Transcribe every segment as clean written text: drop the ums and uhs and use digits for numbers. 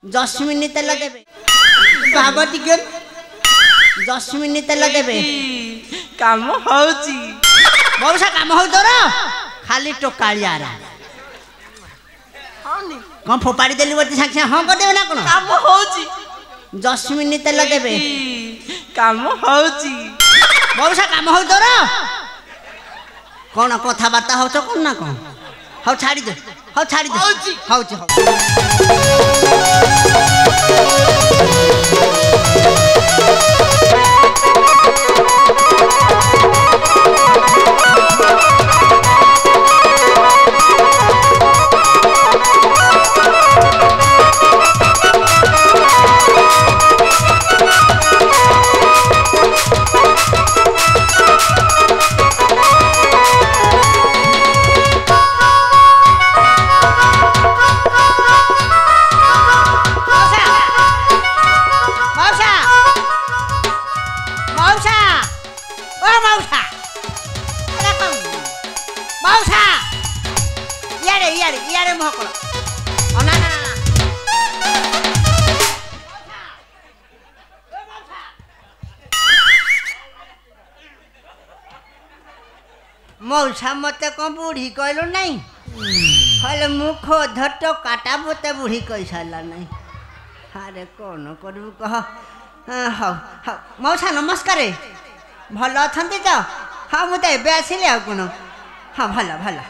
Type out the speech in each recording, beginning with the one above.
जस्मिन तेल देबे बाबा टिके जस्मिन तेल देबे काम होची मौसा काम हो तोर खाली टोकालिया रा कौन फोपाड़ी देली बती साक्षी हां कर देबे ना कोन काम होची जस्मिन तेल देबे काम होची मौसा काम हो तोर कौन कथा बार्ता हो तो कोन ना कोन हाउ छाड़ी दे होची मौसा मत कौन बूढ़ी कहलु नहीं हल मुख धट काटा मत बूढ़ी कह सारा नहीं अरे कौन करू कह हाँ हाँ मौसा नमस्कार भल अच्छा तो हाँ मुझे एवं आसिली आ कौन हाँ भल भल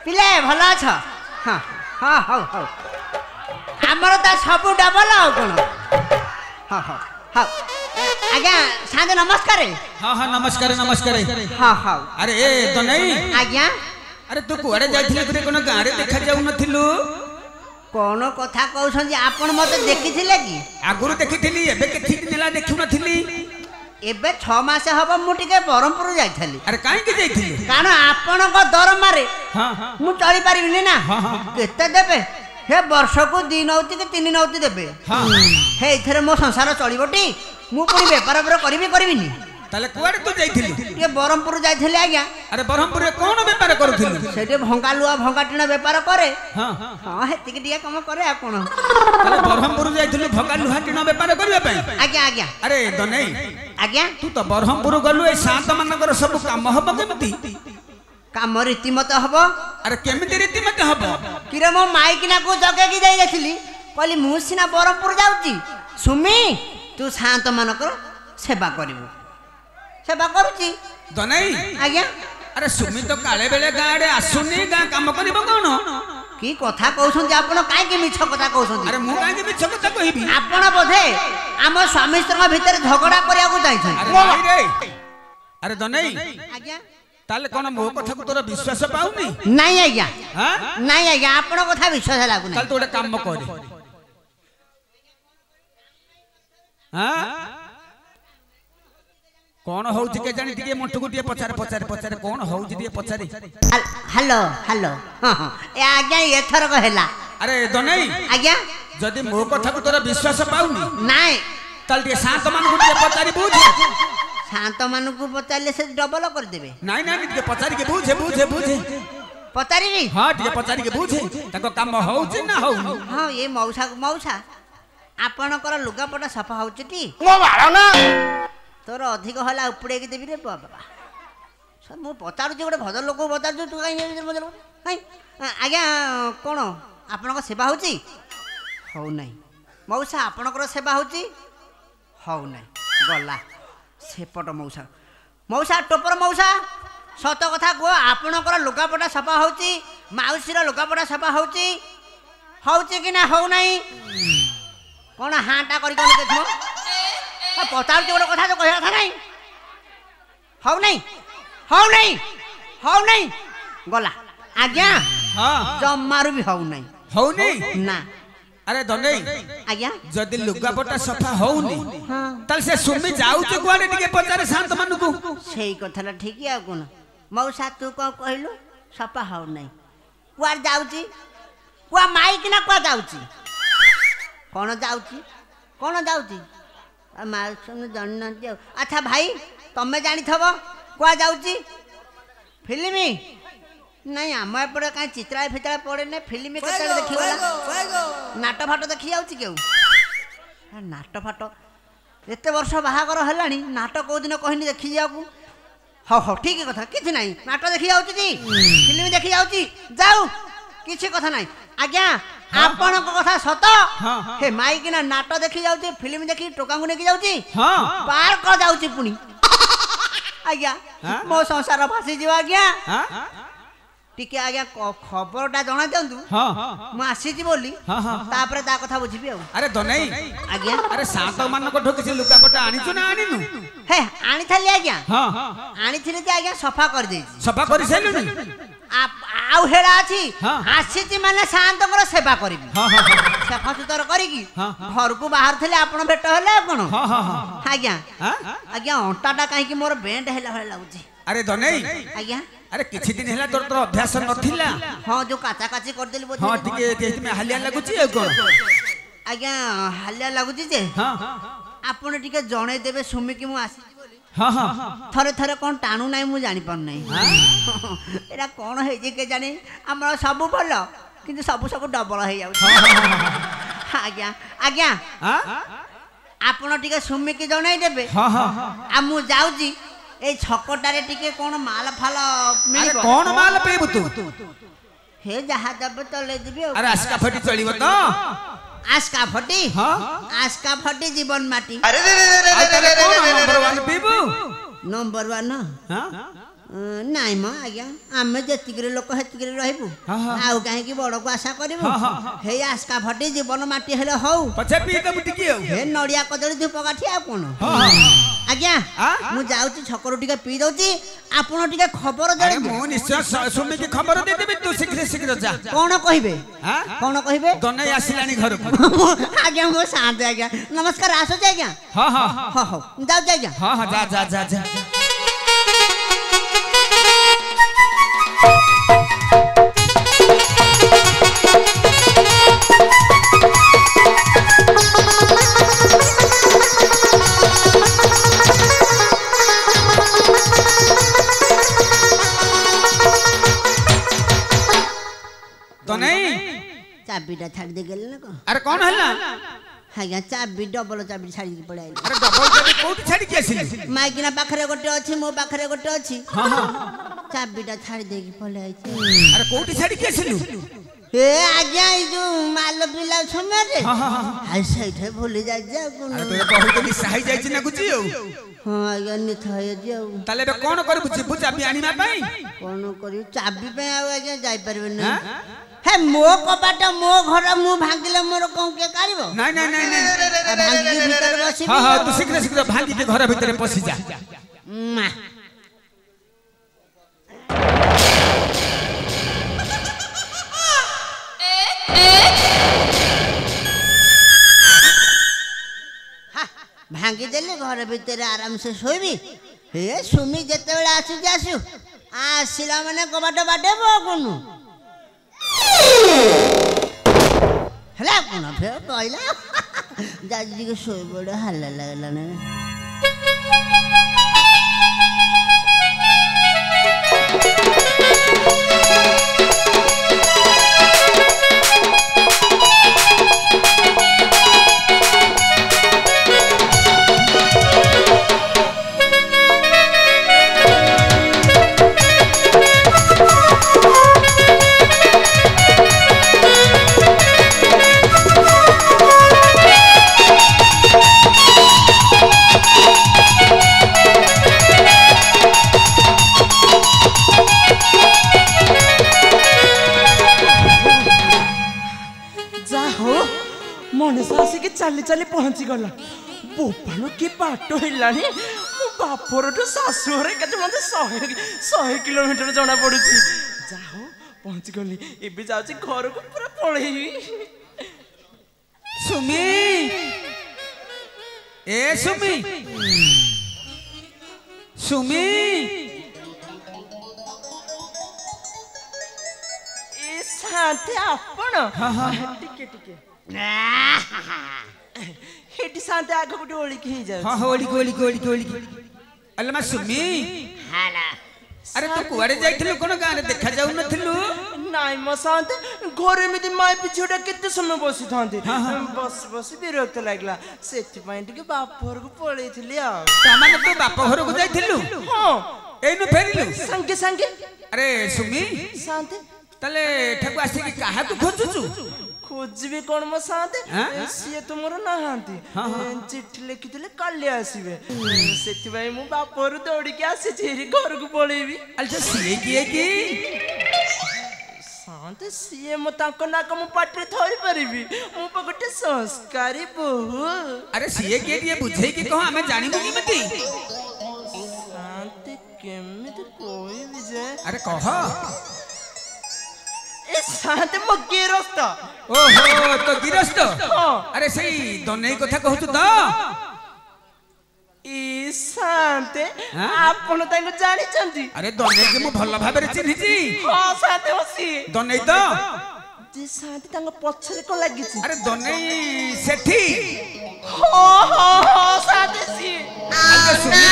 पिले भल अछ हाँ हाँ हाँ हाँ आमर तो सब डबल आ कौन हाँ हाँ हाँ आज्ञा साधे नमस्कार हाँ हाँ नमस्कार नमस्कार हाँ हाँ अरे ए तो नहीं आज्ञा अरे तू कुआड़े जाइथिले तू कोन गाँ रे देखा जाउ नथिलु कौन कथा कहउछन जे आपण मते देखिथिले कि आगुरु देखिथिली एबे केथि नेला देखु नथिली एबे 6 मास हबो मु टिके बरमपुर जाइथली अरे काई के जाइथिली कारण आपण को दरमा रे हां हां मु चली परिबिनी ना हां हां केते देबे हे वर्ष को 2 नौती के 3 नौती देबे हां हे इथरे मो संसार चलिबोटी मु पुरी व्यापार पर करबिनी ताले कुआड़े तू जाइथिली ये बरमपुर जाइथले आज्ञा अरे बरहमपुर रे कोन व्यापार करूथिलु सेटे भंगा लुआ भंगा टिना व्यापार करे हां हां हेति के दिया काम करे आपण ताले बरहमपुर जाइथिलु भंगा लुहा टिना व्यापार करबे पई आज्ञा आज्ञा अरे तो नहीं आज्ञा तू तो बरहमपुर गलु ए शांत मानकर सब काम हबो केमती काम रीतिमत हबो अरे केमिति रीतिमत हबो किरे मो माइकिना को जगे की जाई जाथिली कहली मु सिना बरमपुर जाउची सुमी तू शांत मानकर सेवा करिवो सेवा करूची तो नहीं आज्ञा अरे सुमी तो काले बेले गाड़े आसुनी गाँ काम करिबो कोन की कथा कहउछन जे आपण काहे के मिछ कथा कहउछन अरे मु काहे के मिछ कथा कहिबी आपण बोधे हम स्वामी स्त्री भीतर झगड़ा करिया को जाई छन अरे भाई रे अरे तो नहीं आज्ञा ताले कोन मो कथा को तोरा विश्वास पाउनी नहीं आज्ञा हां नहीं आज्ञा आपण कथा विश्वास लागु ताले तो काम करे हां कौन होउची के जानी टिके मोटू गुटिए पचारे कौन होउची दिए पचारे हेलो हेलो हां हां ए आज्ञा एथर कहला अरे तो नहीं आज्ञा जदी मो कथा को तोरा विश्वास पाउनी नहीं ताल टिके शांत मान गुटिए पचारी बुझ शांत मान को पचारले से डबल कर देबे नहीं नहीं टिके पचारी के बुझे पचारी हां टिके पचारी के बुझे ताको काम होउची ना हो हां ये मौसा आपणकर लुगापटा सफा होउची मो मारो ना तोर अधिक हला उपड़े के देबी रे बाबा सब मु पचारु जे गोटे भद्र लोक पचारु तू काई आज्ञा कोन आपनक सेवा होची हौ नहीं मौसा आपनकर सेवा होची हौ नहीं गला सेपट मौसा टोपर मौसा सत कथा को आपनकर लुगापटा सफा होची माउसीर लुगापटा सफा होची कि ना हौ नहीं कोन हाटा करी कोन देखो पचार गोटे कथा तो कह था नहीं हौ नहीं गला आज्ञा हां जम्मारू भी हौ नहीं ना अरे तो नहीं आज्ञा जदी लुगापटा सफा होउनी हां ताल से सुमी जाउ छ कुआडे टिके पचारे शांत मानु को सही कथाला ठीक है कोन मौसा तू को कहलु सफा हौ नहीं कुआ जाउची कुआ माइक ना कुआ जाउची कोन जाउची माउसन जान अच्छा भाई तमें जानी थबो कुआ जाउची फिल्मी ନାଇଁ ଆମ ଏପଟେ କାହିଁ ଚିତ୍ରା ଫିତ୍ରା ପଡେ ନା ଫିଲ୍ମ କେତେବେଳେ ଦେଖିଗଲା ନାଟ ଫାଟ ଦେଖି ଯାଉଛି କେଉ ନାଟ ଫାଟ ଏତେ ବର୍ଷ ବାହାଘର ହେଲାଣି ନାଟ କୋଉଦିନ କହିନି ଦେଖି ଯିବାକୁ ହଉ ହଉ ଠିକ କଥା କିଛି ନାହିଁ ନାଟ ଦେଖି ଯାଉଛି କି ଫିଲ୍ମ ଦେଖି ଯାଉଛି ଯାଉ କିଛି କଥା ନାହିଁ ଆଜ୍ଞା ଆପଣଙ୍କ କଥା ସତ ହେ ମାଇକିନା ନାଟ ଦେଖି ଯାଉଛି ଫିଲ୍ମ ଦେଖି ଟୋକାଙ୍କୁ ନେଇକି ଯାଉଛି ପାର୍କ ଯାଉଛି ପୁଣି ଆଜ୍ଞା ମୋ ସଂସାର ଭାସିଯିବ ଆଜ୍ଞା ଟିକେ ଆଜ୍ଞା ଖବରଟା ଜଣାଇ ଦିଅନ୍ତୁ ମୁଁ ଆସିଛି ବୋଲି ତାପରେ ତା କଥା ବୁଝିବି ଆଉ ଆରେ ଦନେଇ ଆଜ୍ଞା ଆରେ ସାତ ମାନଙ୍କଠୁ କିଛି ଲୁଗାପଟା ଆଣିଛୁ ନା ଆଣିନୁ ହେ ଆଣିଥିଲି ଆଜ୍ଞା ଆଣିଥିଲି ଯେ ଆଜ୍ଞା ସଫା କରିଦେଇଛି ସଫା କରିସାରିଲୁଣି ଆଉ ହେଡା ଅଛି ଆସିଛି ମାନେ ସାନ୍ତଙ୍କର ସେବା କରିବି ସଫା ସୁତର କରିକି ଘରକୁ ବାହାରୁଥିଲେ ଆପଣ ଭେଟ ହେଲେ ଆପଣ ଆଜ୍ଞା ଆଜ୍ଞା ଅଣ୍ଟାଟା କାହିଁକି ମୋର ବେଣ୍ଡ ହେଲା ଭଳିଆ ଲାଗୁଛି ଆରେ ଦନେଇ ଆଜ୍ଞା ଆରେ କିଛି ଦିନ ହେଲା ତୋର ଅଭ୍ୟାସ ନଥିଲା ହଁ ଯୋଉ କାଚା କାଚି କରିଦେଲି ବୋଧେ ହଁ ଟିକେ ହାଲିଆ ଲାଗୁଛି ଆଉ କଣ ଆଜ୍ଞା ହାଲିଆ ଲାଗୁଛି ଯେ ଆପଣ ଟିକେ ଜଣେଇ ଦେବେ ସୁମିକି ମୁଁ ଆସିଛି ବୋଲି ଥରେ ଥରେ କଣ ଟାଣୁ ନାହିଁ ମୁଁ ଜାଣିପାରୁ ନାହିଁ ଏଇଟା କଣ ହେଇଛି କେଜାଣି ଆମର ସବୁ ଭଲ କିନ୍ତୁ ସବୁ ସବୁ ଡବଲ ହେଇଯାଉଛି ଆଜ୍ଞା ଆଜ୍ଞା ଆପଣ ଟିକେ ସୁମିକି ଜଣେଇ ଦେବେ ଆଉ ମୁଁ ଯାଉଛି এই ছকটারে টিকে কোন মাল ফাল মিলিব কোন মাল পেইবু তু হে যাহা দেবে তলে দিবি আরে আস্কা ফটি চলিব তো আস্কা ফটি জীবন মাটি আরে তাহলে কোন নম্বর 1 পেইবু নম্বর 1 ନାଇଁ ମ ଆଜ୍ଞା ଆମେ ଯେତିକିରେ ଲୋକ ସେତିକିରେ ରହିବୁ ଆଉ କାହିଁକି ବଡକୁ ଆଶା କରିବୁ ହେଇ ଆସ୍କା ଫଟି ଜୀବନ ମାଟି ହେଲେ ହଉ ହେ ନଡିଆ କଦଳୀ ଧୂପ କାଠି ଆଉ କଣ ଆଜ୍ଞା ମୁଁ ଯାଉଛି ଛକରୁ ଟିକେ ପିଇ ଦଉଛି ଆପଣ ଟିକେ ଖବର ଦେବେ ମୁଁ ନିଶ୍ଚୟ ସୁମିକି ଖବର ଦେଇଦେବି ତୁ ଶୀଘ୍ର ଶୀଘ୍ର ଯା କଣ କହିବେ ଦନେଇ ଆସିଲାଣି ଘରକୁ ଆଜ୍ଞା ମୁଁ ଶାନ୍ତ ଆଜ୍ଞା ନମସ୍କାର ଆସୁଛି ଆଜ୍ଞା ହଉ ଯାଉଛି ଆଜ୍ଞା ଯା ଚାବିଟା ଛାଡ଼ି ଦେଇ ଗଲେ ନା କଣ ଆରେ କଣ ହେଲା ଆଜ୍ଞା ଚାବି ଡବଲ ଚାବି ଛାଡ଼ିକି ପଳେଇ ଆଇଲି ଆରେ ଡବଲ ଚାବି କୋଉଠି ଛାଡ଼ିକି ଆସିଲି ମାଇକିନା ପାଖରେ ଗୋଟେ ଅଛି ମୋ ପାଖରେ ଗୋଟେ ଅଛି ଚାବିଟା ଛାଡ଼ି ଦେଇକି ପଳେଇ ଆଇଛି ଆରେ କୋଉଠି ଛାଡ଼ିକି ଆସିଲୁ ଏ ଆଜ୍ଞା ଏଇ ଯୋଉ ମାଲ ପିଲା ସମୟରେ ସେଇଠି ଭୁଲି ଯାଇଛି ଆଉ କଣ ବହୁତ ନିଶା ହେଇଯାଇଛି ନା ଗୁଜି ଆଉ ହଁ ଆଜ୍ଞା ନିଶା ହେଇଯାଇଛି ଆଉ ତାହେଲେ ଏବେ କଣ କରିବୁ ଯିବୁ ଚାବି ଆଣିବା ପାଇଁ କଣ କରିବୁ ଚାବି ପାଇଁ ଆଉ ଆଜ୍ଞା ଯାଇପାରିବେନି ହେ ମୋ କବାଟ ମୋ ଘର ମୁଁ ଭାଙ୍ଗିଲେ ମୋର କଣ କିଏ କାଢିବ ନାଇଁ ଭାଙ୍ଗିକି ଭିତରେ ବସିବି ତୁ ଶୀଘ୍ର ଶୀଘ୍ର ଭାଙ୍ଗିକି ଘର ଭିତରେ ପଶିଯା ଭାଙ୍ଗିଦେଲି ଘର ଭିତରେ ଆରାମସେ ଶୋଇବି ହେ ସୁମି ଯେତେବେଳେ ଆସୁଛି ଆସୁ ଆସିଲା ମାନେ କବାଟ ବାଡେଇବ କଣ ହେଲା କଣ ଫେର କହିଲା ଯାଉଛି ଟିକେ ଶୋଇପଡେ ହାଲିଆ ଲାଗିଲାଣି ଚାଲି ଚାଲି ପହଞ୍ଚି ଗଲା ବୋପାନ କି ବାଟ ହେଲାଣି ମୋ ବାପରଠୁ ଶାଶୁ ଘରେ କେତେ ମତେ 100 କିଲୋମିଟର ଜଣା ପଡୁଛି ଯା ହଉ ପହଞ୍ଚି ଗଲି ଏବେ ଯାଉଛି ଘରକୁ ପୁରା ପଳେଇବି ସୁମି ଏ ସୁମି ସୁମି ଏ ଶାନ୍ତି ଆପଣ ଟିକେ ଟିକେ हेटी शांति आगे पटे ओळी की जाय हां ओळी अल्ला मा सुमी हाला अरे तू कुआड़े जाइथिलु कोन गां रे देखा जाउ नथिलु नाई मो शांत घरे मिति माई पिछोटा केते समय बसी थांती बस बस विरक्त लागला सेति पई टिके बाप घर को पळेथिली आ तामाने तू बाप घर को जाइथिलु हां एनु फेरिलु संगे संगे अरे सुमी शांत तले ठकु आसी कि काहा तू खोजुचु खोजबे कोन मो शांत सिए तुमरो नहांती चिट्ठी लिखिथिले काले आसीबे सेति पई मु बाप घर दौड़ी के आसी छेरी घर को पळेबी अच्छा सिए किए की शांत सीए मो ताको नाक मु पाटरे थरी परिबी मु पगटे संस्कारी बहु अरे सीए के लिए बुझे कि कहो हमें जानिबो कि मती शांत केमिति कोई भी जे अरे कह ए शांत मो गिरस्त ओहो तो गिरस्त अरे सही दनै कथा कहू तो ई शांत आपण ताको जानि चंती अरे दनै के मु भल भाबरे चिन्हिची हां शांत होसी दनै तो जे शांत ताको पछरे को लागिची अरे दनै सेठी हो हो हो शांत सी अरे सुनी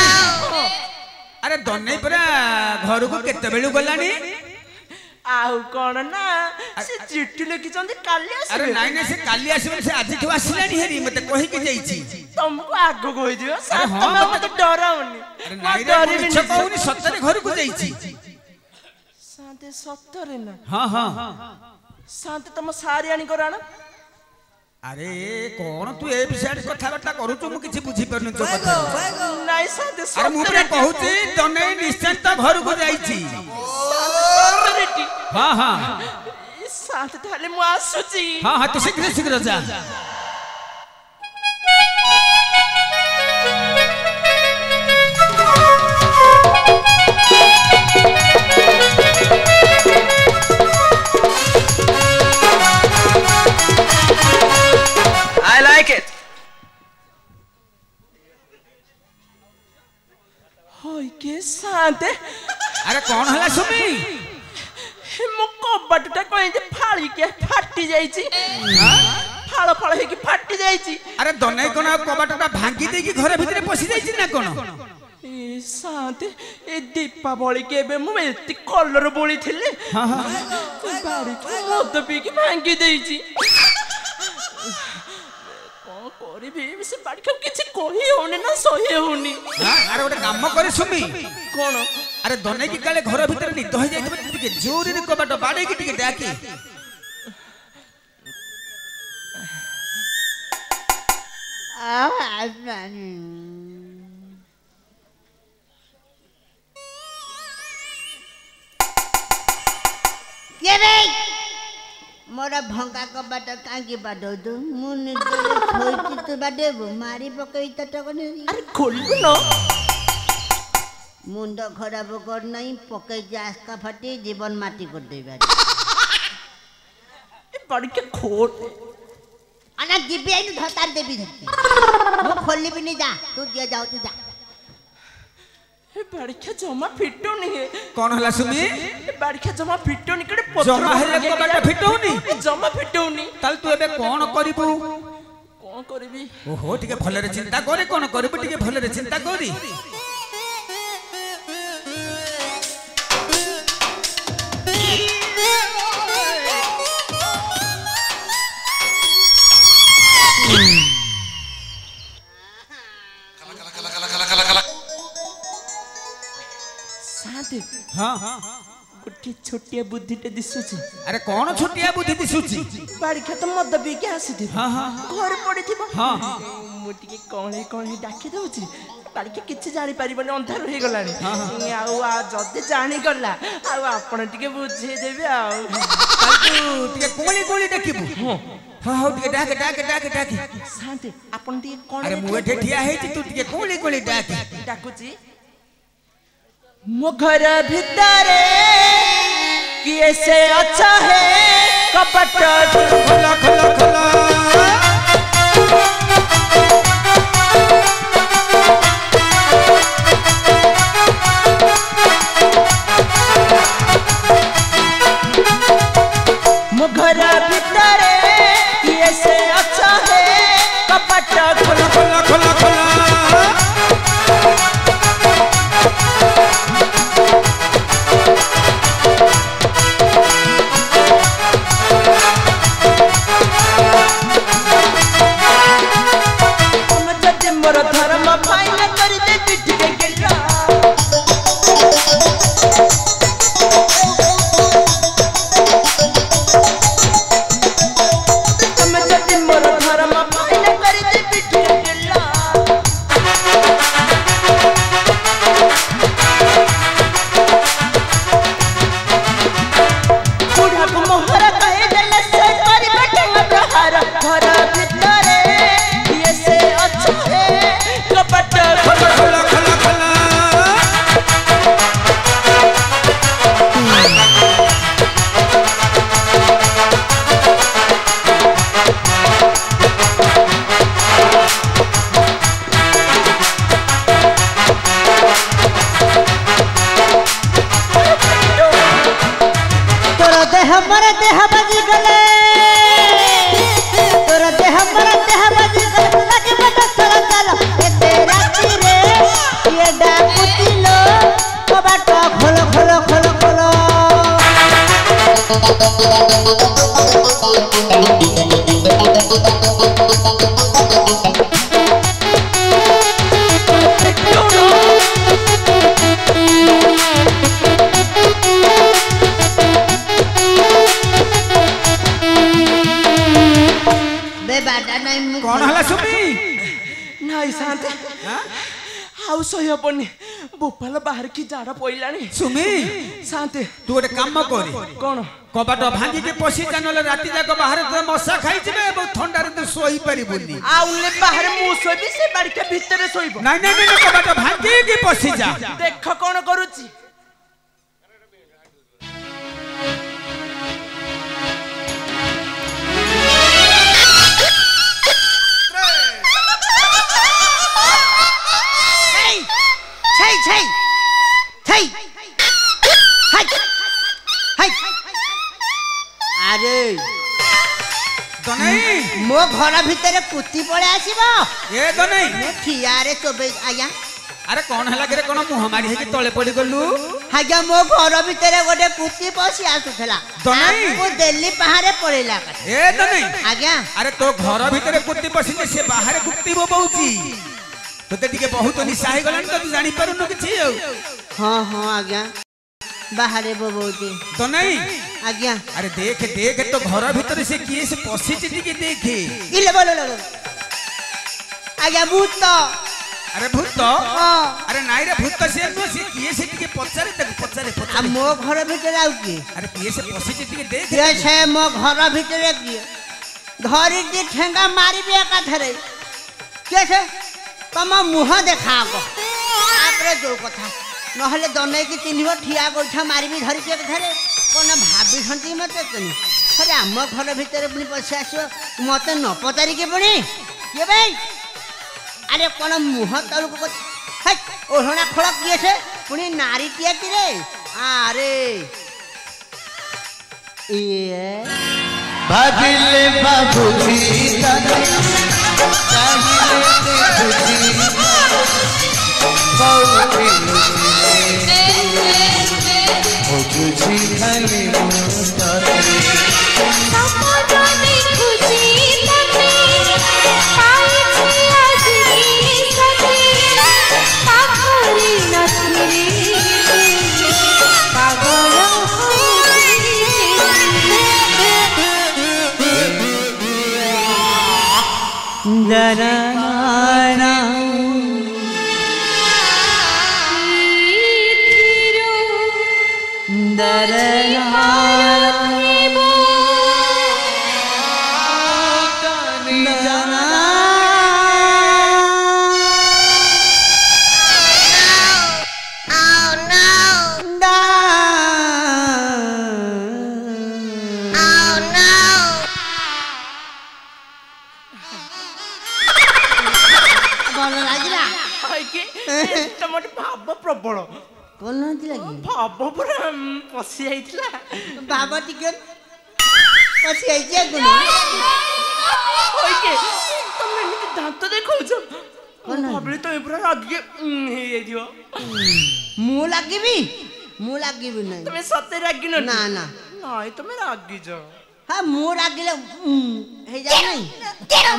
अरे दनै परा घर को केते बेलु गलानी आउ कोन ना से चिट्ठी लिखि चंती काली आसी अरे नाइ ना से काली आसीबे से आज ठो आसिलानी हेरी मते कहि के जाईची तुमको आगो कहि दियो शांत मते डराउनी अरे नाइ रे मिछ कहूनी सत्तरे घर को जाईची शांत सत्तरे ना हां हां शांत तुम सारी आनी कराना अरे कौन तू ए विषय कथा बता करू तू मु किछि बुझी परनु तो कथा नाइ शांत अरे मु पूरा कहूची दनै निश्चय त घर को जाईची सत्तरेटी हां हां शांत थाले मु आसुची हां हां तो शीघ्र शीघ्र जा I like it. होय के शांत अरे कौन हला सुमी मो कबाटटा कहि जे फाळी के फाटी जाईची फाळ फाळ हे की फाटी जाईची अरे दनै कोन कबाटटा भांगी दे की घर भीतर पसी जाईची ना कोन ए शांत ए दीपावली के बे मु एति कलर बोली थिले हां हां बाड़ी को मद पी के भांगी देईची कोरी भी से बाड़ी को किछि कोही होने ना सही होनी अरे ओटे काम करे सुमी कोन अरे दनै की काले घर भीतर नि दहि जाइतबे टिके जोरी रे कबाट बाडे की टिके डाकी ये बे मोरा भंगा कबाट कांगी बाडो दो मुनि तोरे थोइची तो बाडेबो मारी पकई त टकने अरे खोलबो न मुंड खराब कर नहीं पकई जास्का फटी जीवन माटी कर देबा ए बाड़ी के खोट अना जीबी आइनु धतार देबी धरती मो खोली भी नहीं जा तू दिया जाओ तू जा ए बाड़ी के जमा फिटो नहीं है कौन हला सुमी ए बाड़ी के जमा फिटो नहीं कड़े पत्थर जमा हेले कबाट फिटौनी जमा फिटो नहीं ताल तू एबे कोन करिबू कोन करबी ओहो टिके भलरे चिंता करे कोन करिबू टिके भलरे चिंता करी शांत हां गोटे छोटिया बुद्धिटे दिसुची अरे कौन छोटिया बुद्धि दिसुची बाड़ी के तो मद पी के आसी हां हां घर पड़िथिबो हां मु टिके कणे कणे डाकी दउची बाड़ी के किछि जानि परिबने अंधार होई गलानी आउ आ जदे जानि गला आउ आपण टिके बुझे देबे आउ तू टिके कोली कोली डाकिबू हां हां टिके डाके डाके डाके डाके शांत आपण टिके कणे अरे मु एठे ठिया हेची तू टिके कोली कोली डाके डाकुची मो घर भीतर किए से अच्छा है कपट खोला खोला खोला मो घर भीतर किए से अच्छा है कपट खोला खोला खोला खोला नहीं कौन हला सुमी ନାଇଁ ସାନ୍ତେ ଆଉ ସହି ହବନି ବୋପାଲ ବାହାରେ କି ଝାଡା ପଇଲାଣି ସୁମି ସାନ୍ତେ ତୁ ଗୋଟେ କାମ କରେ କଣ କବାଟ ଭାଙ୍ଗିକି ପଶି ଯା ନହେଲେ ରାତି ଯାକ ବାହାରେ ତ ମଶା ଖାଇଯିବେ ଏବଂ ଥଣ୍ଡାରେ ତୁ ଶୋଇ ପାରିବୁନି ଆଉ ବାହାରେ ମୁଁ ଶୋଇବି ସେ ବାଡ଼ିକା ଭିତରେ ଶୋଇବ ନାଇଁ ନାଇଁ ନାଇଁ କବାଟ ଭାଙ୍ଗିକି ପଶି ଯା ଦେଖ କଣ କରୁଛି अरे मो घर भितर कुत्ती पड़े आसीबो ए तो नहीं मैं ठियारे चोबे आया अरे कौन हला करे कोन मुह मारी हे तळे पड़ी गलु आज्ञा मो घर भितर गोटे कुत्ती पसी आसुथला तो नहीं वो दिल्ली पहाड़े पड़ेला ए तो नहीं आज्ञा अरे तो घर भितर कुत्ती पसी से बाहर कुत्ती बोबौची तोते टिके बहुत निशा हे गलन तो तू जानि पारुनु किछि हां हां आज्ञा बाहरे बोबौची तो नहीं आज्ञा अरे देख देख तो घर भीतर से किए से पसी टिके देखे इले बोलो आज्ञा भूत तो अरे भूत तो अरे नाई रे भूत तो से किए से टिके पचारे तक पचारे आ मो घर भीतर आउ की अरे किए से पसी टिके देख ये छे मो घर भीतर की धरी दी ठेंगा मारी बे का धरे के छे तम मुह देखा को आपरे जो कथा नहले दने की चिन्हब ठिया गोठा मारी भी धरी के धरे कोन भाबी हंती मते कनी अरे हम घर भीतर पुनी पछे आसो मते न पतारी के पुनी के भाई अरे कोन मुह तळु को हे ओहणा खोल किए छे पुनी नारी टिया की रे अरे ये भागिले बाबूजी तने चाहिए बुझी बहुती ओ बुझी खाली मुतरे सपने खुशी तने पाई छी आज की सते पाखरी नथुरी पागल दरना ତମର ଭାବ ପ୍ରବଳ କଣ ହନ୍ତି ଲାଗି ଭାବ ପୁରା ପଶି ଯାଇଥିଲା ବାବା ଟିକେ ପସି ଆଇଛି ଗୁଣ ଓକେ ତମେ ଏମିତି ଦାନ୍ତ ଦେଖଉଛ କଣ ଭାବିଲି ତମେ ପୁରା ରାଗି ହେଇଯାଇଥିବ ମୁଁ ଲାଗିବି ନାହିଁ ତମେ ସତେ ରାଗିନ ନା ନା ନାଇଁ ତମେ ରାଗିଛ ହଁ ମୁଁ ରାଗିଲେ ହେଇଯାଉ ନାହିଁ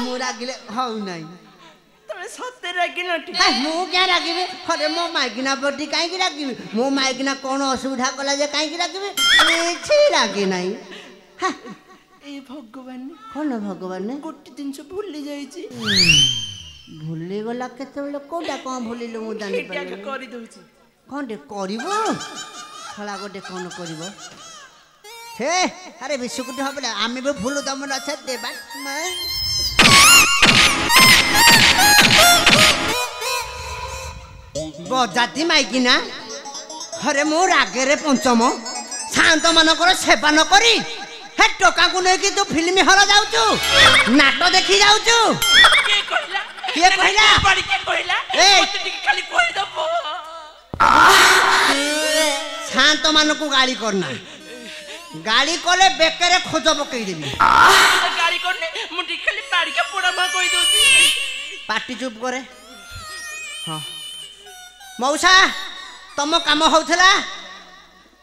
ମୁଁ ରାଗିଲେ ହଉ ନାହିଁ ତମେ ସତେ ରାଗିନ ମୁଁ କାଇଁ ରାଗିବି ଖରେ ମୋ ମାଇକିନା ପ୍ରତି କାହିଁକି ରାଗିବି ମୋ ମାଇକିନା କ'ଣ ଅସୁବିଧା କଲା ଯେ କାହିଁକି ରାଗିବି କିଛି ରାଗି ନାହିଁ ଏ ଭଗବାନ କ'ଣ ଭଗବାନ ଗୋଟେ ଜିନିଷ ଭୁଲି ଯାଇଛି ଭୁଲିଗଲା କେତେବେଳେ କୋଉଟା କ'ଣ ଭୁଲିଲୁ ମୁଁ ଜାଣିପାରିଲି କରିଦଉଛି କ'ଣଟେ କରିବ ଖଳା ଗୋଟେ କ'ଣ କରିବ ହେ ଆରେ ବିସ୍କୁଟ ହବ ନା ଆମେ ବି ଭୁଲ ତମର ଅଛ ଦେବା ବଜାତି ମାଇକିନା ହରେ ମୁଁ ରାଗରେ ପଞ୍ଚମ ଶାନ୍ତ ମାନଙ୍କର ସେବା ନ କରି ହେ ଟୋକାକୁ ନେଇକି ତୁ ଫିଲ୍ମ ହଲ ଯାଉଛୁ ନାଟ ଦେଖି ଯାଉଛୁ କିଏ କହିଲା ଶାନ୍ତ ମାନଙ୍କୁ ଗାଳି କରନା ଗାଳି କଲେ ବେକରେ ଖୋଜ ପକେଇଦେବି ଗାଳି କରନେ ମୁଁ ଟିକେ ଖାଲି ପାଡ଼ିକା ପୋଡ଼ା ମା କହି ଦଉଛି ପାଟି ଚୁପ୍ କରେ ହଁ ମଉସା ତମ କାମ ହଉଥିଲା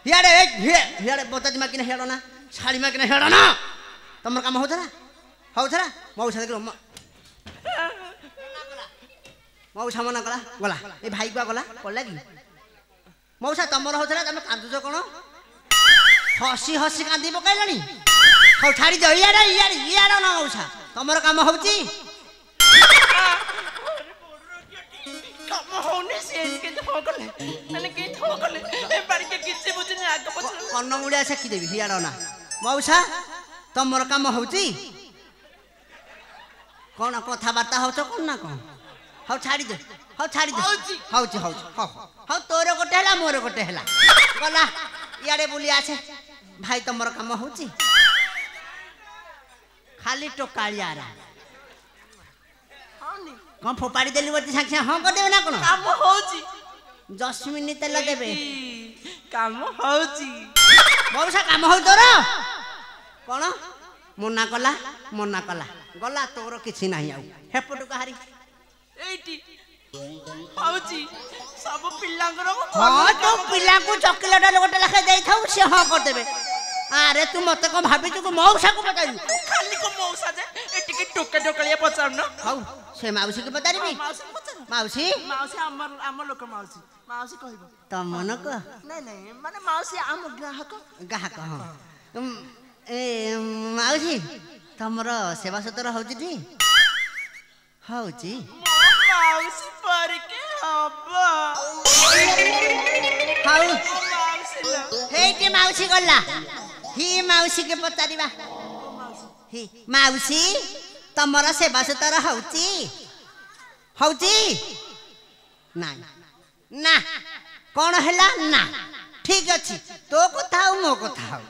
ହିଆଡ଼େ ହିଆଡ଼େ ବଜାତି ମାକିନା ହିଆଡ଼ ନା ଶାଢ଼ୀ ମାକିନା ହିଆଡ଼ ନା ତମର କାମ ହଉଥିଲା ମଉସା ଦେଖିଲ ମଉସା ମନା କଲା ଗଲା ଏ ଭାଇ କୁଆ ଗଲା ପଡ଼ିଲା କି ମଉସା ତମର ହଉଥିଲା ତମେ କାନ୍ଦୁଛ କ'ଣ ହସି ହସି କାନ୍ଦି ପକାଇଲାଣି ହଉ ଛାଡ଼ି ଦିଅ ଇଆଡ଼େ ନା ମଉସା ତମର କାମ ହଉଛି କାମ ହଉନି ସେ କେମିତି ହଁ କଲେ ମାନେ କେମିତି ହଁ କଲେ ଏ ବାଡ଼ିକେ କିଛି ବୁଝିନି ଆଗ ପଛ କର୍ଣ୍ଣମୂଳିଆ ସେକି ଦେବି ହିଆଡ଼ ନା ମଉସା ତମର କାମ ହଉଛି କଣ କଥାବାର୍ତ୍ତା ହଉଛ କଣ ନା କଣ ହଉ ଛାଡ଼ିଦେ ହଉ ଛାଡ଼ିଦେ ହଉଛି ହଉଛି ହଉ ହଉ ତୋର ଗୋଟେ ହେଲା ମୋର ଗୋଟେ ହେଲା ଗଲା ଇଆଡ଼େ ବୁଲି ଆସେ ଭାଇ ତମର କାମ ହଉଛି ଖାଲି ଟୋକାଳିଆରା କଣ ଫୋପାଡ଼ି ଦେଲି ଗୋଟେ ସାଙ୍ଗେ ସାଙ୍ଗେ ହଁ କରିଦେବେ ନା କଣ କାମ ହଉଛି ଜସ୍ମିନ ତେଲ ଦେବେ କାମ ହଉଛି ମଉସା କାମ ହଉଛି ତୋର କଣ ମନା କଲା ଗଲା ତୋର କିଛି ନାହିଁ ଆଉ ହେପଟୁ କାହାରି ଏଇଠି ହଉଛି ସବୁ ପିଲାଙ୍କର ହଁ ତୁ ପିଲାଙ୍କୁ ଚକୋଲେଟ ଗୋଟେ ଲେଖା ଦେଇଥାଉ ସେ ହଁ କରିଦେବେ ଆରେ ତୁ ମତେ କଣ ଭାବିଛୁ ମଉସାକୁ ପଚାରିବୁ ଖାଲି କୋ ମଉସା ଯେ ଏଟିକେ ଟୋକା ଟୋକାଳିଆ ପଚାରୁନ ହଉ ସେ ମାଉସୀକି ପଚାରିବି ମାଉସୀ ମାଉସୀ ଆମ ଲୋକ ମାଉସୀ ମାଉସୀ କହିବ ତମ ଲୋକ ନାଇଁ ମାନେ ମାଉସୀ ଆମ ଗ୍ରାହକ ହଁ ଏ ମାଉସୀ ତମର ସେବା ସତର ହଉଛି ଟି ହଉଛି ମାଉସୀ ପରିକେ ହବ ହଉ ମାଉସୀ ହେଇଟି ମାଉସୀ ଗଲା ହି ମାଉସୀକେ ପଚାରିବା ହି ମାଉସୀ ତମର ସେବା ସତର ହଉଛି ନାଇଁ ନା କଣ ହେଲା ନା ଠିକ ଅଛି ତୋ କଥା ଆଉ ମୋ କଥା ହଉ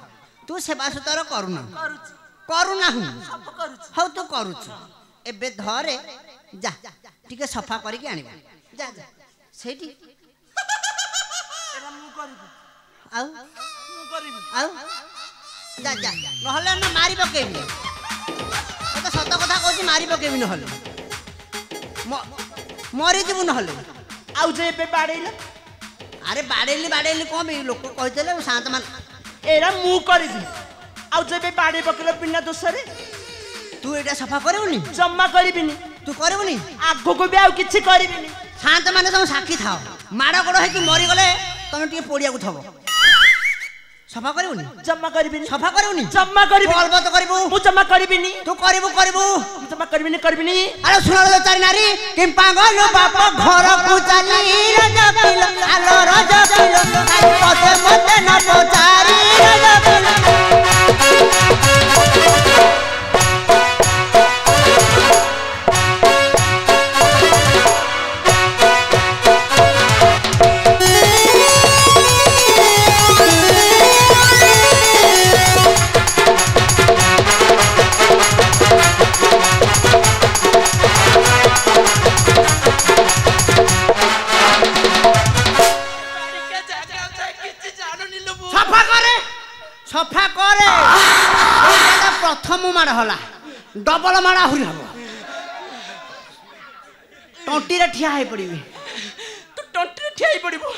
ତୁ ସେବା ସତର କରୁନାହୁଁ ହଉ ତୁ କରୁଛୁ ଏବେ ଧରେ ଯା ଟିକେ ସଫା କରିକି ଆଣିବା ଯା ସେଇଠି ଆଉ ଯା ନହେଲେ ନା ମାରି ପକେଇବି ତ ସତ କଥା କହୁଛି ମାରି ପକେଇବି ନହେଲେ ମରିଯିବୁ ନହେଲେ ଆଉ ଯେ ଏବେ ବାଡ଼େଇଲ ଆରେ ବାଡ଼େଇଲି କଣ ବି ଲୋକ କହିଥିଲେ ଶାନ୍ତ ମାନ ଏରା ମୁଁ କରିବି ଆଉ ଯେବେ ବାଡ଼େଇ ପକେଇଲ ବିନା ଦୋଷରେ ତୁ ଏଇଟା ସଫା କରିବୁନି ଜମା କରିବିନି ତୁ କରିବୁନି ଆଗକୁ ବି ଆଉ କିଛି କରିବିନି ଶାନ୍ତ ମାନେ ତମ ସାକ୍ଷୀ ଥାଅ ମାଡ଼ ଗୋଡ଼ ହେଇକି ମରିଗଲେ ତମେ ଟିକେ ପଡ଼ିଆକୁ ଥବ ସଫା କରିବୁନି ଜମା କରିବିନି ସଫା କରିବୁନି ଜମା କରିବି ଅଲବତ କରିବୁ ମୁଁ ଜମା କରିବିନି ତୁ କରିବୁ ମୁଁ ଜମା କରିବିନି ଆଲୋ ଶୁଣ ଚାରି ନାରୀ କିମ୍ପା ଗଲୁ ବାପ ଘରକୁ ଚାଲି ରଜ ପିଲ ଆଲୋ ରଜ ପିଲ ପଦେ ମତେ ନ ପଚାରି ରଜ ପିଲ ସଫା କରେ ପ୍ରଥମ ମାଡ଼ ହେଲା ଡବଲ ମାଡ଼ ଆହୁରି ହବ ତଣ୍ଟିରେ ଠିଆ ହେଇ ପଡ଼ିବି ତୁ ତଣ୍ଟିରେ ଠିଆ ହେଇ ପଡ଼ିବୁ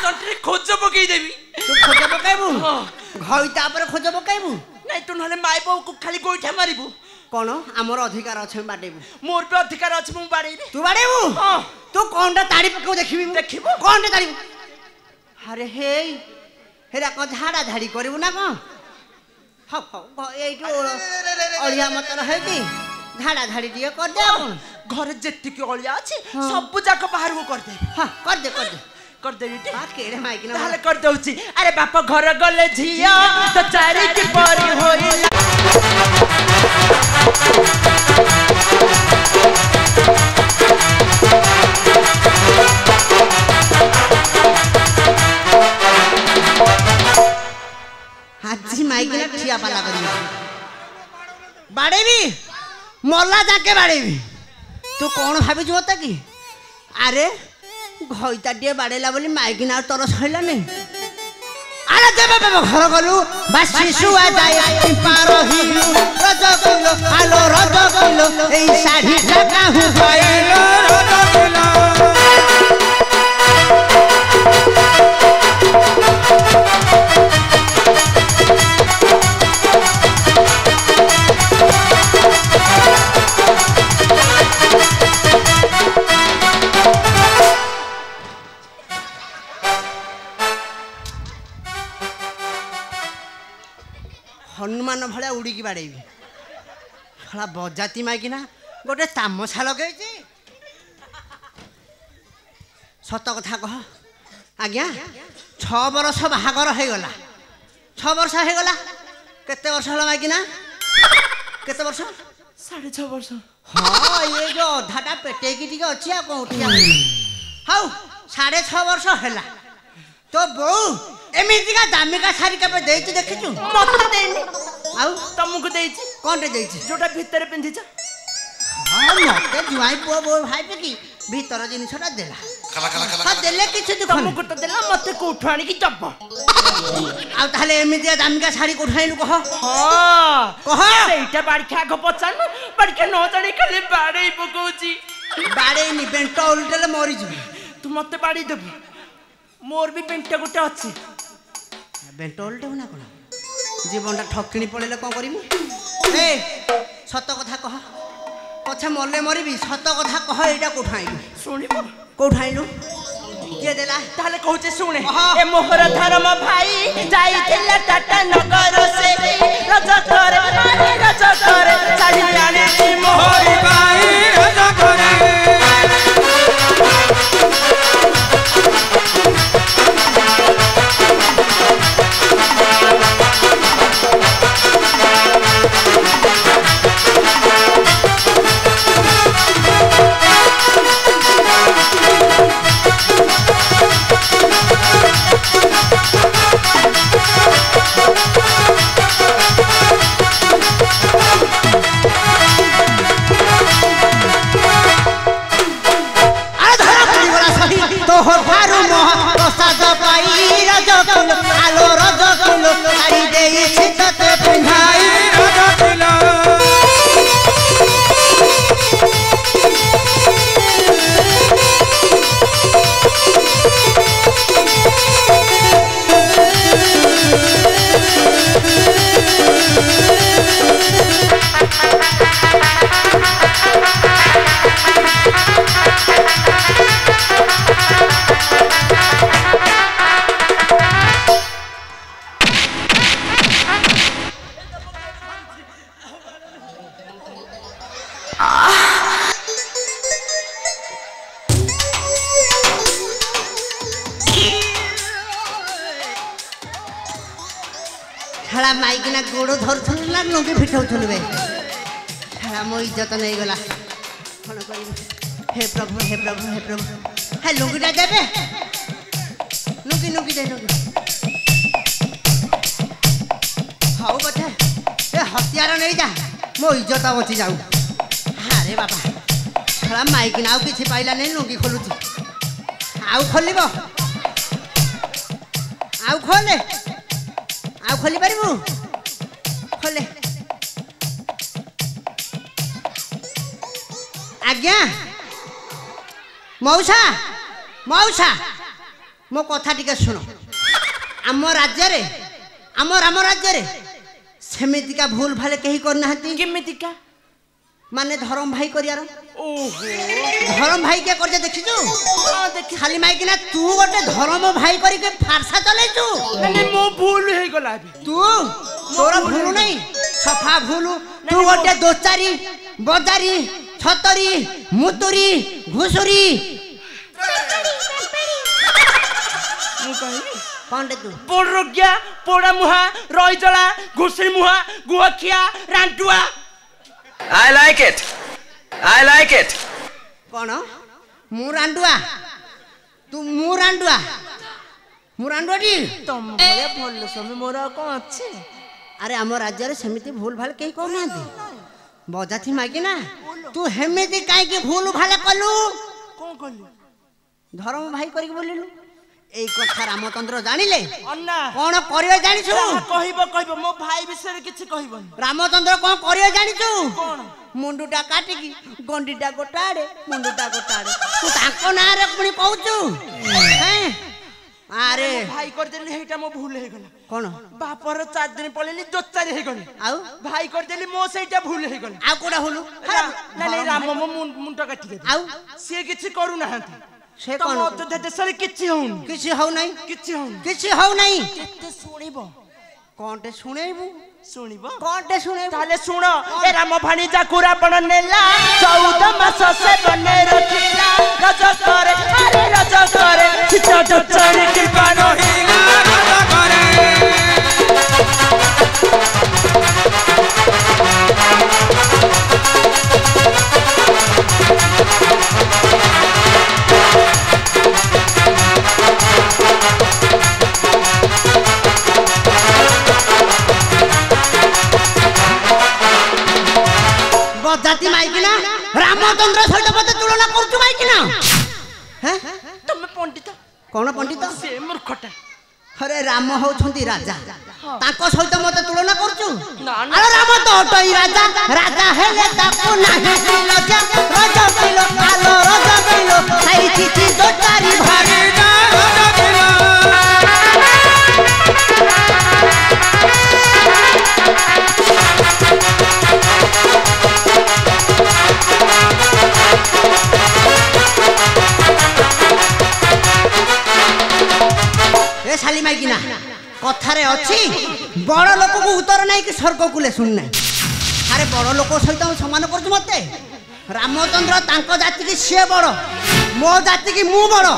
ତଣ୍ଟିରେ ଖୋଜ ପକେଇଦେବି ତୁ ଖୋଜ ପକେଇବୁ ଘଇ ତାପରେ ଖୋଜ ପକେଇବୁ ନାଇଁ ତୁ ନହେଲେ ମାଇ ବୋଉକୁ ଖାଲି ଗୋଇଠା ମାରିବୁ କଣ ଆମର ଅଧିକାର ଅଛି ବାଡ଼େଇବୁ ମୋର ବି ଅଧିକାର ଅଛି ମୁଁ ବାଡ଼େଇବି ତୁ ବାଡ଼େଇବୁ ତୁ କଣଟା ତାଡ଼ି ପକେଇବୁ ଦେଖିବୁ କଣଟା ତାଡ଼ିବୁ ଆରେ ହେଇ ହେରା କଣ ଝାଡ଼ା ଝାଡ଼ି କରିବୁ ନା କଣ ହଉ ଏଇଠୁ ଅଳିଆ ମତର ହେଇକି ଝାଡ଼ା ଝାଡ଼ି ଟିକେ କରିଦେ କଣ ଘରେ ଯେତିକି ଅଳିଆ ଅଛି ସବୁ ଯାକ ବାହାରକୁ କରିଦେବି ହଁ କରିଦେ କରିଦେବି କେଡ଼େ ମାଇକିନା ତାହେଲେ କରିଦଉଛି ଆରେ ବାପ ଘର ଗଲେ ଝିଅ ତ ଚାରିକି ପରି ହୋଇଲା ଆଜି ମାଇକିନା ଠିଆ ପାଲା କରିବି ବାଡ଼େଇବି ମଲା ଯାକେ ବାଡ଼େଇବି ତୁ କଣ ଭାବିଛୁ ମତେ କି ଆରେ ଘଇତା ଟିକେ ବାଡ଼େଇଲା ବୋଲି ମାଇକିନା ଆଉ ତର ସଇଲାନି ଆରେ ଦେବେ ଘର ଗଲୁ ବାସି ଶୁଆ ଯାଏ ପାର ହିଲୁ ରଜ କଇଲ ଆଲୋ ରଜ କଇଲ ଏଇ ଶାଢ଼ୀ ଢାକା ହୁ ପାଇଲ ରଜ କଇଲ ହନୁମାନ ଭଳିଆ ଉଡ଼ିକି ବାଡ଼େଇବି ଶଳା ବଜାତି ମାଇକିନା ଗୋଟେ ତାମସା ଲଗେଇଛି। ସତ କଥା କହ ଆଜ୍ଞା 6 ବର୍ଷ ବାହାଘର ହେଇଗଲା 6 ବର୍ଷ ହେଇଗଲା କେତେ ବର୍ଷ ହେଲା ମାଇକିନା କେତେ ବର୍ଷ 6.5 ବର୍ଷ। ହଁ ଏ ଯୋଉ ଅଧାଟା ପେଟେଇକି ଟିକେ ଅଛି ଆଉ କଣ ଉଠିଆ ହଉ 6.5 ବର୍ଷ ହେଲା ତୋ ବୋଉ ଏମିତିକା ଦାମିକା ଶାଢ଼ୀ କେବେ ଦେଇଛୁ ଦେଖିଛୁ? ମତେ ଦେଇନି ଆଉ ତମକୁ ଦେଇଛି। କଣଟେ ଦେଇଛି? ଯୋଉଟା ଭିତରେ ପିନ୍ଧିଛ। ହଁ ମତେ ଜୁଆଇଁ ପୁଅ ବୋଉ ଭାଇବେ କି ଭିତର ଜିନିଷଟା ଦେଲା ହଁ ଦେଲେ କିଛି ଦୁଃଖ ନାହିଁ। ତମକୁ ତ ଦେଲା ମତେ କୋଉଠୁ ଆଣିକି ଦବ? ଆଉ ତାହେଲେ ଏମିତିଆ ଦାମିକା ଶାଢ଼ୀ କୋଉଠୁ ଆଣିଲୁ କହ? ହଁ କହ ସେଇଟା ବାଡ଼ିକା ଆଗ ପଚାରୁନୁ। ବାଡ଼ିକା ନ ଜାଣି ଖାଲି ବାଡ଼େଇ ପକଉଛି। ବାଡ଼େଇନି ବେଣ୍ଟ ଓଲଟେଲେ ମରିଯିବୁ। ତୁ ମତେ ବାଡ଼େଇ ଦେବୁ। ମୋର ବି ବେଣ୍ଟ ଗୋଟେ ଅଛି। ବେଣ୍ଟ ଓଲଟେବୁ ନା କଣ? ଜୀବନଟା ଠକିଣି ପଳେଇଲେ କଣ କରିବି? ଏ ସତ କଥା କହ ପଛେ ମଲେ ମରିବି ସତ କଥା କହ ଏଇଟା କୋଉଠୁ ଆଣିଲୁ? ଶୁଣିବ କୋଉଠୁ ଆଣିଲୁ? କିଏ ଦେଲା? ତାହେଲେ କହୁଛେ ଶୁଣେ। କହ। ଏ ମୋହର ଧର୍ମ ଭାଇ ଯାଇଥିଲା ଟାଟା ନଗର ସେ ରଜ କରେ ରଜ କରେ ଶାଢ଼ୀ ଆଣିଛି ମୋହରି ଭାଇ ରଜ କରେ। আলো রজ ফুল শাড়ি দেইছি তোতে পিন্ধাই রজ ফুল খেলা মাইকিনা গোড় ধরুলু না লুঙ্গি ফিটাউলু বে খেলা মো ইজ্জত নেই গলা কোন করিবি হে প্রভু হে প্রভু হে প্রভু হে লুঙ্গিটা দেবে লুঙ্গি লুঙ্গি দে লুঙ্গি হাউ বটে এ হতিয়ার নেই যা মো ইজ্জত বচি যাও আরে বাবা খেলা মাইকিনা আউ কিছু পাইলা নেই লুঙ্গি খোলুছি আউ খোলিব আউ খোলে আউ খোলি পারিবু খোলে আজ্ঞা মৌসা মৌসা মো কথা টিকে শুনো আম রাজ্যরে আম রাজ্যরে সেমিতিকা ভুল ভালে কেহি করনাহান্তি কেমিতিকা মানে ধরম ভাই করিয়ার ওহো ধরম ভাই কে করছে দেখিছু দেখি খালি মাইকিনা তু গোটে ধরম ভাই করিকে ফারসা চলাইছু মানে মো ভুল হয়ে গলা তু তোর ভুল নাই সফা ভুল তু গোটে দোচারি বজারি ছতরি মুতুরি ঘুষুরি মু কহিনি কণটে তু পোড় রোগিয়া পোড়া মুহা রইজলা ঘুষরি মুহা গুয়াখিয়া রান্টুয়া I like it. I like it. কোন মু রান্ডুয়া তু মু রান্ডুয়া টি তম ভଳିଆ ଭଲ ସ୍ୱାମୀ ମୋର ଆଉ କଣ ଅଛି আরে আমার রাজ্যের সেমিতি ভুল ভাল কেই করনাহান্তি বজাথি মাগিনা তু হেমিতি কাইকি ভুল ভাল কলু କଣ କଲି ধর্ম ভাই করিকি বলিলু এই কথা রামচন্দ্র জানিলে ଅନ୍ନା কোন করিবে জানিছু ଯାହା କହିବ କହିବ ମୋ ଭାଇ ବିଷୟରେ କିଛି କହିବନି রামচন্দ্র কোন করিবে জানিছু କଣ মুন্ডুটা কাটিকি গন্ডিটা গোটাড়ে মুন্ডুটা গোটাড়ে তু তাঙ্ক নারে পুনি কହୁଛୁ হ্যাঁ আরে ଭାଇ କରିଦେଲି ହେଇଟା ମୋ ଭୁଲ ହେଇଗଲା কোন ବାପର 4 ଦିନ ପଳେଇଲି ଦୋଚାରି ହେଇଗଲି আউ ଭାଇ କରିଦେଲି ମୋ ସେଇଟା ଭୁଲ ହେଇଗଲା আউ কোডা হলু ନାଇଁ ରାମ ମୋ ମୁଣ୍ଡ କାଟିଦେବି আউ ସିଏ କିଛି କରୁନାହାନ୍ତି সে ତମ কোন ଅଯୋଧ୍ୟା ଦେଶରେ କିଛି ହଉନି কিছু হউ নাই କିଛି ହଉନି কিছু হউ নাই କେତେ ଶୁଣିବ কোনটে শুনেইবু ଶୁଣିବ କଣଟେ ଶୁଣେ ତାହେଲେ ଶୁଣ ଏ ରାମ ଭାଣିଜାକୁ ରାବଣ ନେଲା 14 ମାସ ସେ ବନେ ରଖିଲା ରଜ କରେ ଆରେ ରଜ କରେ ଚିଚଡଚଣି କିମ୍ବା ନହିଲା ରଜ କରେ बजाती माइकिना रामचंद्र सहित मते तुलना करछु माइकिना हैं तमे पंडित कोन पंडित से मूर्खटा अरे राम होछंती राजा ताको सहित मते तुलना करछु ना अरे राम तो टई राजा राजा हेले ताको नाही लजा राजा किलो आलो राजा किलो खाई चिची दोचारी भारे राजा किलो ए शाली माइकिना कथारे अछि बड़ लोक को उत्तर नै कि स्वर्ग कुले सुन नै अरे बड़ लोक सहित समान करछु मते रामचंद्र तांको जाति की से बड़ मो जाति की मु बड़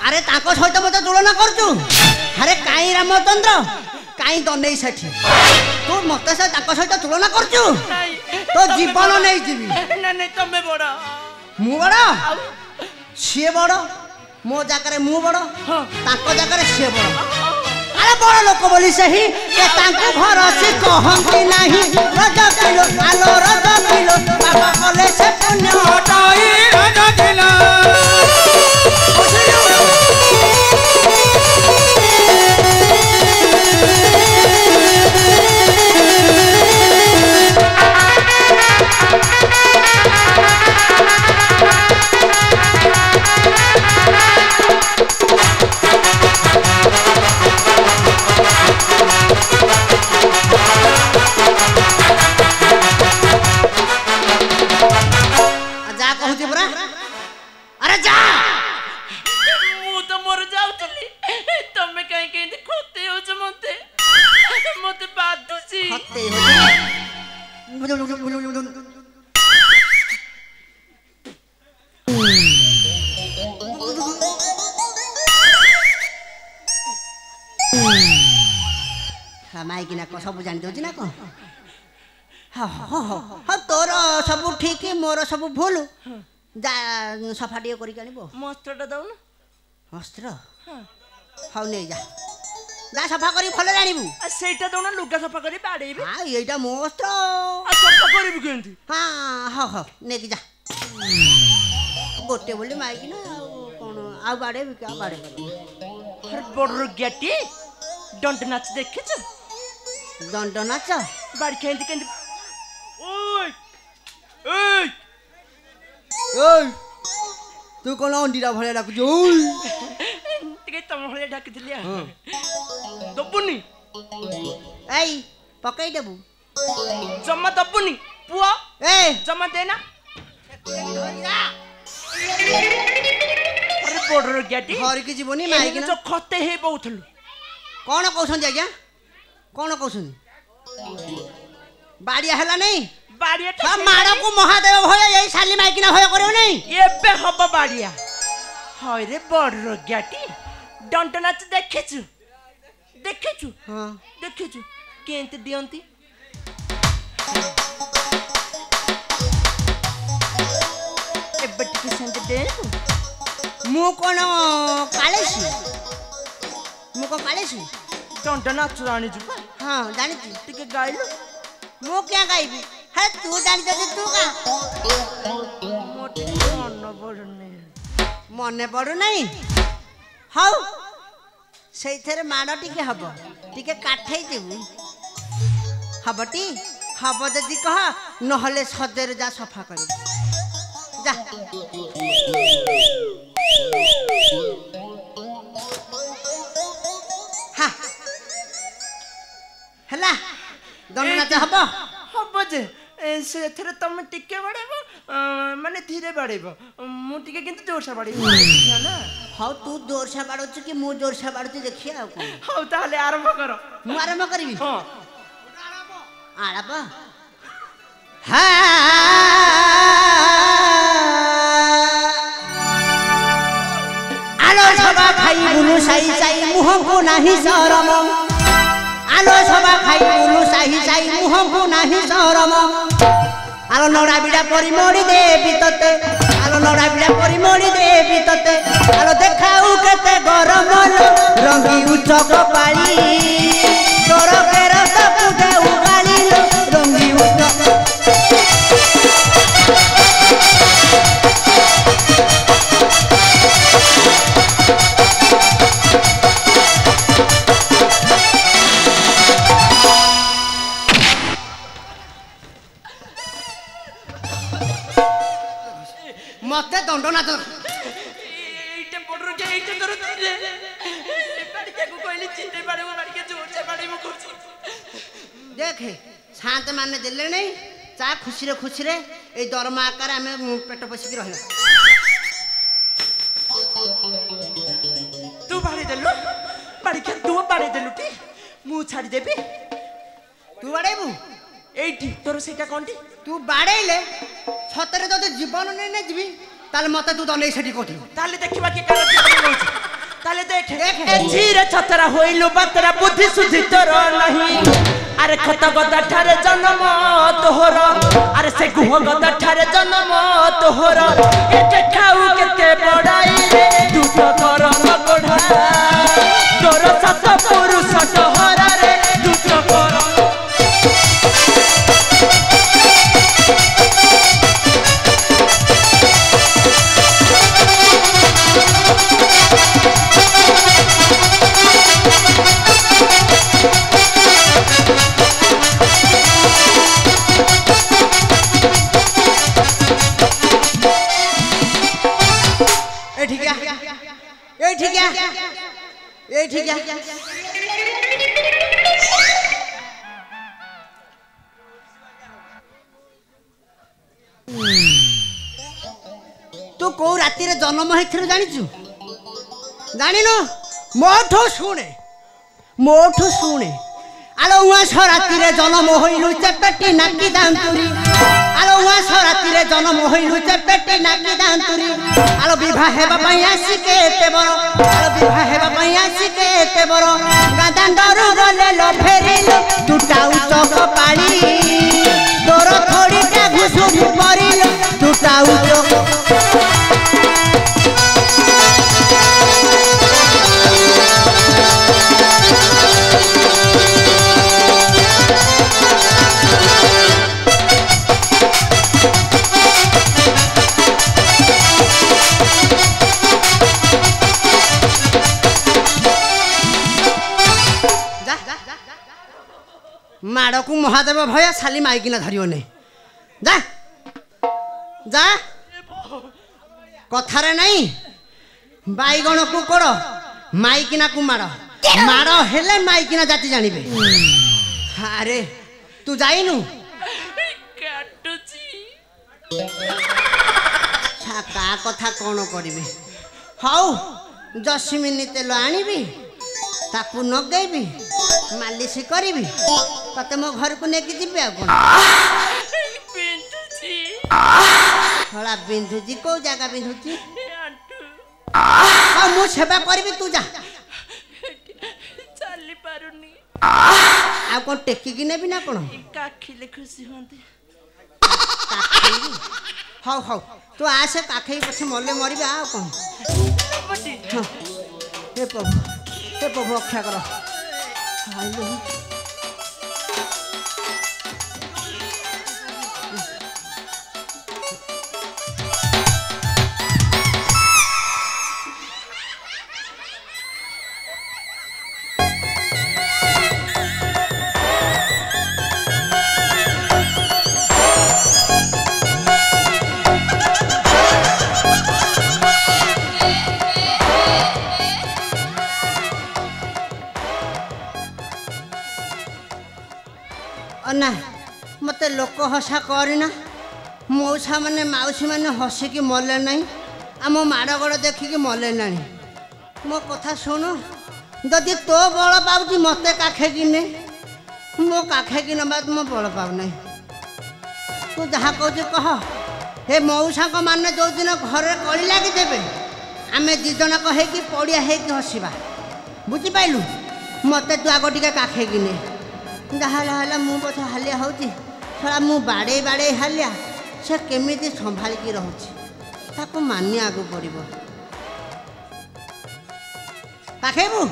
अरे तांको सहित मते तुलना करछु अरे काई रामचंद्र काई दनै साठी तू मते से तांको सहित तुलना करछु तो जीवन नै जीवी ना नहीं तमे बड़ा मु बड़ से बड़ मो जाकर मु बड़ तांको जाकर से बड़ अरे बड़ लोक बोली सही के तांको घर से कहंती नाही रज किलो आलो रज किलो बाबा कले से पुण्य हटाई रज किलो माइकिना को सब जान दउची ना को हाँ तोर सब ठीक मोर सब भूल जा सफाटी करी आनिबो मस्त्रटा दउ ना अस्त्र हाउ नै जा जा सफा करी फल जानिबु आ सेटा दउ ना लुगा सफा करी बाडेबे हां एटा मो अस्त्र आ सफा करिबि केंती हां हा हा नै की जा गोटे बोली माइकिना कोन आ बाडेबि का बाडे अरे बड़ गेटी दंड नाच देखिछ दंड नाच बाड़ी केंती केंती ओय ओय ओय तू कोन अंडीरा भले डाकु ओय टिके तम भले डाकि दिलिया दबुनी एई पकई देबु जम्मा दबुनी पुआ ए जम्मा देना अरे बड़ गेटी घर के जीवनी माइकिना जो खते हे बहुथलु कौन कहउछन आज्ञा कौन कहउछन बाड़िया हला नहीं बाड़िया हा माड़ा को महादेव भय एई साली माइकिना भय करियो नहीं एबे हब बाड़िया हाय रे बड़ गेटी दंड नाच देखिछु देखिछु हां देखिछु केंत दियंती एबे टिके संग दे मु कोन कालेसी मु को कालेसी दंड नाच जानी छु हां जानि छी टिके गाइलो मु क्या गाइबी हे तू जानि दे तू का मोटे मने पड़ू नहीं हाउ सेइथरे माड़ टिके हब टिके काठै देबु हबटी हब जदि कह नहले सजेर जा सफा कर जा हा हला दंड नाच हब हब जे से थरे तम टिके बड़ेबो माने धीरे बड़ेबो मु टिके किंतु जोर से बड़ेबो ना हाउ तू जोर से बाड़छ कि मु जोर से बाड़छ देखिया आ को हौ ताले आरंभ करो मु आरंभ करबी हां ଆଳପ ଆଲୋ ସବା ଖାଇ ବୁଲୁ ସାଇ ସାଇ ମୁହଁକୁ ନାହିଁ ସରମ ଆଲୋ ସବା ଖାଇ ବୁଲୁ ସାଇ ସାଇ ମୁହଁକୁ ନାହିଁ ସରମ ଆଲୋ ନଡ଼ା ବିଡ଼ା ପରି ମୋଡ଼ି ଦେବି ତତେ ଆଲୋ ନଡ଼ା ବିଡ଼ା ପରି ମୋଡ଼ି ଦେବି ତତେ ଆଲୋ ଦେଖାଉ କେତେ ଗରମ ରଙ୍ଗି ଉଚ୍ଚ କପାଳି ତୋର ଫେରସ୍ତ ପୁଟେ ଉଗାଳି ରଙ୍ଗି ଉଚ୍ଚ मते दंड नाच এইটা বড় কে এইটা ধরে রে বাড়িকে কো কইলি চিন্তা পারে বাড়িকে জোরছে বাড়ি মু করছি देखे शांत माने देले नहीं चा खुशी रे ए दरमा आकार आमे पेट पसिक रहला तू बाड़ी देलु बाड़िके तू बाड़ी देलु टी मु छाड़ी देबी तू बाड़ेबू এইটি তোর সেটা কোনটি तू बाड़ेले छतरे तो जीवन नहीं ने जीवी ताले मते तू दने सेठी कोठी তাহলে দেখিবা কি কারণ রয়েছে তাহলে দেখ এ ঝিরে ছতরা হইলু বাতরা বুদ্ধি সুদ্ধি তোর নাই আরে খত গদা ঠারে জন্ম তোহর আরে সে গুহ গদা ঠারে জন্ম তোহর এতে খাউ কেতে বড়াইলে দুট করম গড়া তোর সত পুরুষ তোহরারে দুট করম तू को राति रे जन्म हेथिर जानिचु जानिनो मोठो शुणे आलो उहा राति रे जन्म होइलु चपेटी नाकी दांतुरी आलो उहा राति रे जन्म होइलु चपेटी नाकी दांतुरी आलो विवाह हेबा पई आसी केते बरो आलो विवाह हेबा पई आसी केते बरो गादांडरू गले लो फेरिलो टूटाउ चक पाली तोर थोड़ी का घुसुरी परिलो टूटाउ चक माड़ को महादेव भय साली माइकिना धरियो नहीं जा जा कथारे नहीं बैगण को कोड़ माइकिना को माड़ माड़ हेले माइकिना जाति जानिबे अरे तू जाइनु का कथा कौन करिबे हाउ 10 मिनिट तेल आनिबी ताकू नगेबी मालिश करी तते मो घर को लेके जीबे आ कोन हला बिंदुजी को जगह बिंदुजी आ मो सेवा करबी तू जा चली पारुनी आ कोन टेकी कि नेबी ना कोन काखिले खुशी होंते हाउ हाउ तू आसे काखई पछे मले मरिबे आ कोन हे प्रभु रक्षा करो ना मत लोक हसा करना मौसा मैंने मौसी मैंने हसिकी मले नहीं आम माड़गड़ देखिकी मले ना मो कथा शुणु जदि तो बल पाऊँ मत काखे कि ମୋ କାଖେଇକି ନେବା ତୁମ ବଳ ପାଉନାହିଁ ତୁ ଯାହା କହୁଛୁ କହ ହେ ମଉସାଙ୍କ ମାନେ ଯେଉଁଦିନ ଘରେ କଳି ଲାଗିଦେବେ ଆମେ ଦୁଇ ଜଣକ ହେଇକି ପଡ଼ିଆ ହେଇକି ହସିବା ବୁଝିପାରିଲୁ ମୋତେ ତୁ ଆଗ ଟିକେ କାଖେଇକି ନେ ଯାହା ହେଲା ମୁଁ ପଛେ ହାଲିଆ ହେଉଛି ଶଳା ମୁଁ ବାଡ଼େଇ ବାଡ଼େଇ ହାଲିଆ ସେ କେମିତି ସମ୍ଭାଳିକି ରହୁଛି ତାକୁ ମାନିବାକୁ ପଡ଼ିବ କାଖେଇବୁ